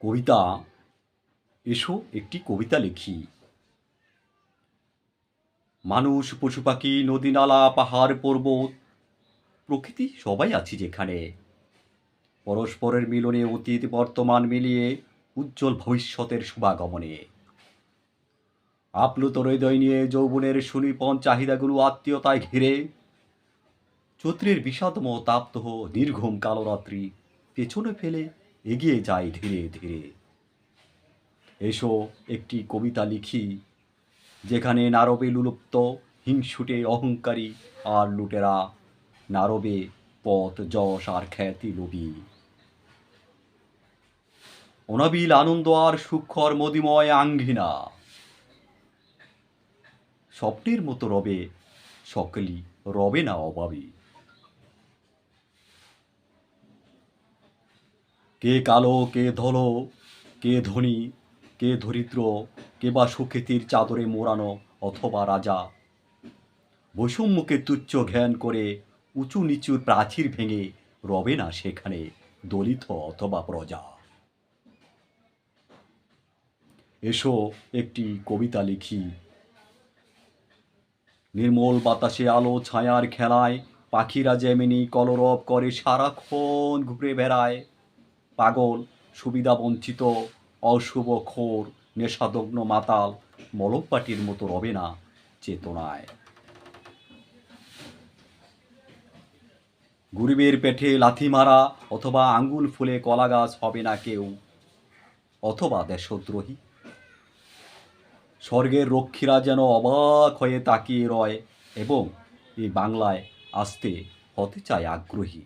কবিতা। এসো একটি কবিতা লিখি। মানুষ, পশু পাখি, নদী নালা, পাহাড় পর্বত, প্রকৃতি সবাই আছি যেখানে। পরস্পরের মিলনে অতীত বর্তমান মিলিয়ে উজ্জ্বল ভবিষ্যতের শুভাগমনে। আপ্লুত হৃদয় নিয়ে যৌবনের সুনিপন চাহিদাগুলো আত্মীয়তায় ঘিরে, চৈত্রের বিষাদময় তাপ্তহ নির্ঘুম কালরাত্রি পেছনে ফেলে এগিয়ে যায় ধীরে ধীরে। এসো একটি কবিতা লিখি, যেখানে নারবে লুলুপ্ত হিংসুটে অহংকারী আর লুটেরা, নারবে পথ যশ আর খ্যাতি লোভী। অনাবিল আনন্দ আর সুখর মদিময় আঙ্গিনা, স্বপ্নের মতো রবে সকলই, রবে না অভাবী। কে কালো, কে ধলো, কে ধনী, কে দরিদ্র, কে বা সুখ্যাতির চাদরে মোড়ানো অথবা রাজা। বৈষম্যকে তুচ্ছ জ্ঞান করে উঁচু নিচুর প্রাচীর ভেঙে রবে না সেখানে দলিত অথবা প্রজা। এসো একটি কবিতা লিখি, নির্মল বাতাসে আলো ছায়ার খেলায় পাখিরা যেমনি কলরব করে সারাক্ষণ ঘুরে বেড়ায়। পাগল, সুবিধা বঞ্চিত, অশুভ খোর, নেশাদগ্ন মাতাল মলমপাটির মতো রবে না চেতনায়। গরিবের পেটে লাথি মারা অথবা আঙ্গুল ফুলে কলা গাছ হবে না কেউ, অথবা দেশদ্রোহী। স্বর্গের রক্ষীরা যেন অবাক হয়ে তাকিয়ে রয় এবং এই বাংলায় আসতে হতে চায় আগ্রহী।